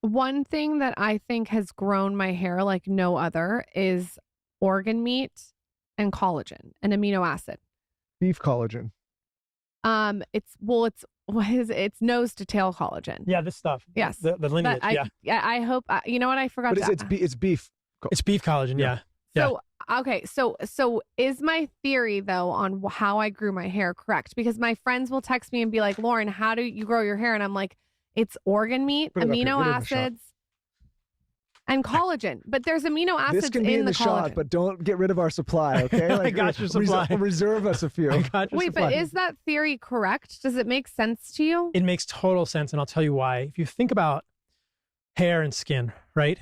One thing that I think has grown my hair like no other is organ meat and collagen and amino acid. Beef collagen. It's what is it? It's nose to tail collagen. Yeah, this stuff. Yes. The lineage. I hope you know what I forgot. But it's beef. It's beef collagen. Yeah. So okay, so is my theory though on how I grew my hair correct? Because my friends will text me and be like, Lauren, how do you grow your hair? And I'm like, it's organ meat, amino acids, and collagen. But there's amino acids This can be in the shot, but don't get rid of our supply, okay? I got your supply. Reserve us a few. Wait, but is that theory correct? Does it make sense to you? It makes total sense, and I'll tell you why. If you think about hair and skin, right?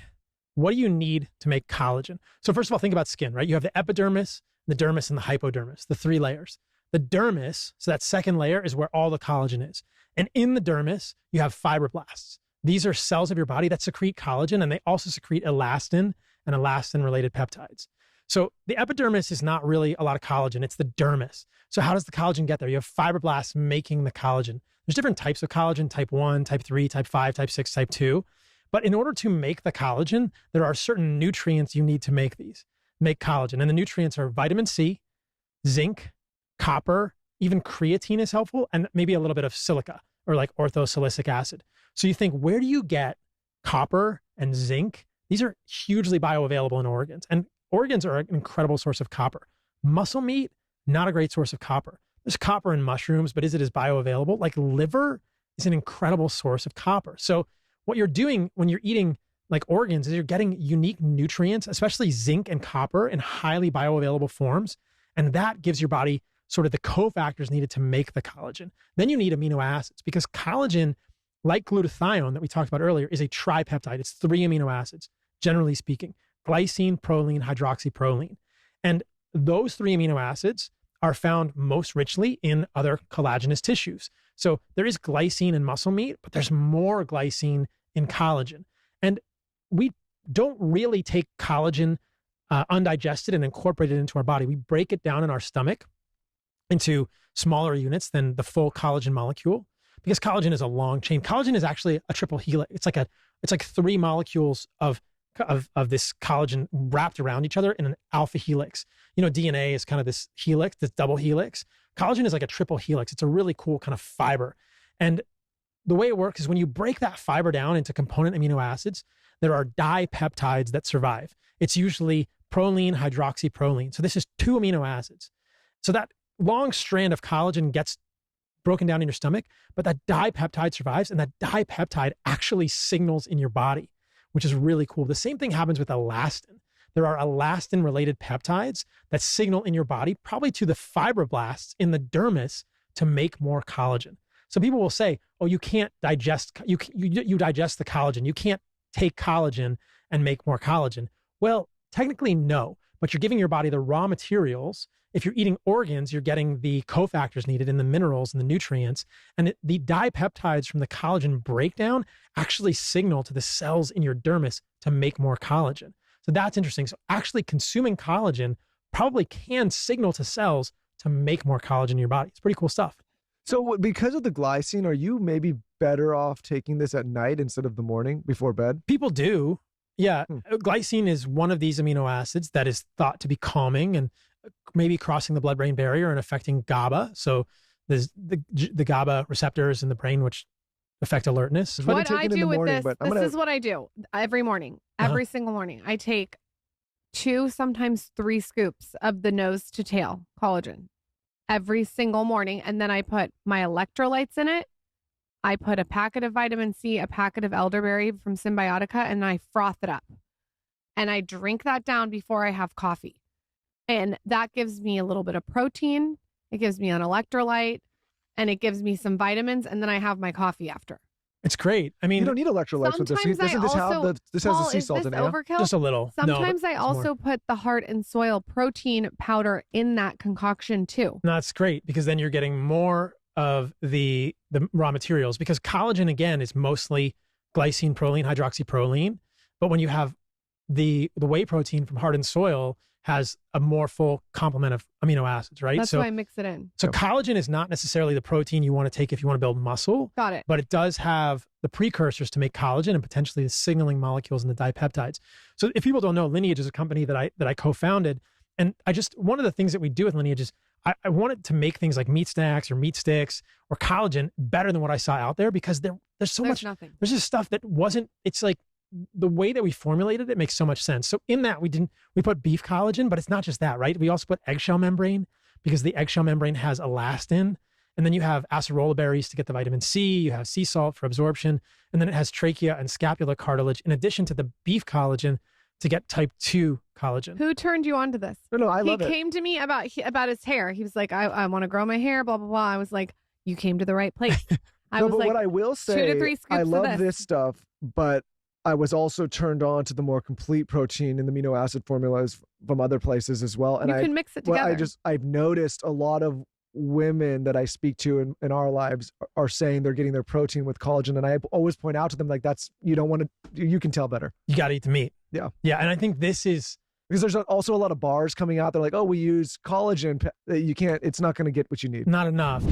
What do you need to make collagen? So first of all, think about skin, right? You have the epidermis, the dermis, and the hypodermis, the 3 layers. The dermis, so that second layer is where all the collagen is. And in the dermis, you have fibroblasts. These are cells of your body that secrete collagen, and they also secrete elastin and elastin-related peptides. So the epidermis is not really a lot of collagen. It's the dermis. So how does the collagen get there? You have fibroblasts making the collagen. There's different types of collagen, type 1, type 3, type 5, type 6, type 2. But in order to make the collagen, there are certain nutrients you need to make collagen. And the nutrients are vitamin C, zinc, copper, even creatine is helpful, and maybe a little bit of silica or like orthosilicic acid. So you think, where do you get copper and zinc? These are hugely bioavailable in organs, and organs are an incredible source of copper. Muscle meat, not a great source of copper. There's copper in mushrooms, but is it as bioavailable? Like liver is an incredible source of copper. So what you're doing when you're eating like organs is you're getting unique nutrients, especially zinc and copper, in highly bioavailable forms. And that gives your body sort of the cofactors needed to make the collagen. Then you need amino acids, because collagen, like glutathione that we talked about earlier, is a tripeptide. It's 3 amino acids, generally speaking: glycine, proline, hydroxyproline. And those 3 amino acids are found most richly in other collagenous tissues. So there is glycine in muscle meat, but there's more glycine in collagen. And we don't really take collagen undigested and incorporate it into our body. We break it down in our stomach into smaller units than the full collagen molecule, because collagen is a long chain. Collagen is actually a triple helix. It's like 3 molecules of this collagen wrapped around each other in an alpha helix. You know, DNA is kind of this helix, this double helix. Collagen is like a triple helix. It's a really cool kind of fiber. And the way it works is when you break that fiber down into component amino acids, there are dipeptides that survive. It's usually proline, hydroxyproline. So this is 2 amino acids. So that long strand of collagen gets broken down in your stomach, but that dipeptide survives, and that dipeptide actually signals in your body, which is really cool. The same thing happens with elastin. There are elastin-related peptides that signal in your body, probably to the fibroblasts in the dermis, to make more collagen. So people will say, oh, you can't digest, you digest the collagen. You can't take collagen and make more collagen. Well, technically no, but you're giving your body the raw materials. If you're eating organs, you're getting the cofactors needed in the minerals and the nutrients. And the dipeptides from the collagen breakdown actually signal to the cells in your dermis to make more collagen. So that's interesting. So actually consuming collagen probably can signal to cells to make more collagen in your body. It's pretty cool stuff. So because of the glycine, are you maybe better off taking this at night instead of the morning before bed? People do. Yeah. Glycine is one of these amino acids that is thought to be calming and maybe crossing the blood-brain barrier and affecting GABA. So there's the GABA receptors in the brain, which affect alertness. What I do with this is what I do every morning, every single morning. I take 2, sometimes 3 scoops of the nose to tail collagen every single morning. And then I put my electrolytes in it. I put a packet of vitamin C, a packet of elderberry from Symbiotica, and I froth it up. And I drink that down before I have coffee. And that gives me a little bit of protein. It gives me an electrolyte, and it gives me some vitamins. And then I have my coffee after. It's great. I mean, you don't need electrolytes with this. This has the sea salt in it. Overkill? Just a little. Sometimes I also put the Heart and Soil protein powder in that concoction too. No, that's great, because then you're getting more of the raw materials, because collagen, again, is mostly glycine, proline, hydroxyproline. But when you have the whey protein from Heart and Soil, has a more full complement of amino acids, right? That's why I mix it in. So collagen is not necessarily the protein you want to take if you want to build muscle. Got it. But it does have the precursors to make collagen and potentially the signaling molecules and the dipeptides. So if people don't know, Lineage is a company that I co-founded. And one of the things that we do with Lineage is I wanted to make things like meat snacks or meat sticks or collagen better than what I saw out there, because there's nothing. There's just stuff that wasn't, it's like, the way that we formulated it makes so much sense. So in that we put beef collagen, but it's not just that, right? We also put eggshell membrane, because the eggshell membrane has elastin. And then you have acerola berries to get the vitamin C. You have sea salt for absorption. And then it has trachea and scapula cartilage in addition to the beef collagen to get type 2 collagen. Who turned you on to this? No, I love it. He came to me about his hair. He was like, I want to grow my hair, blah, blah, blah. I was like, you came to the right place. But what I will say, 2 to 3 scoops I love of this stuff, but I was also turned on to the more complete protein and the amino acid formulas from other places as well. And you can mix it together. I've noticed a lot of women that I speak to in our lives are saying they're getting their protein with collagen. And I always point out to them, like, you can tell better. You got to eat the meat. Yeah. Yeah. And I think this is, because there's also a lot of bars coming out. They're like, oh, we use collagen. It's not going to get what you need. Not enough.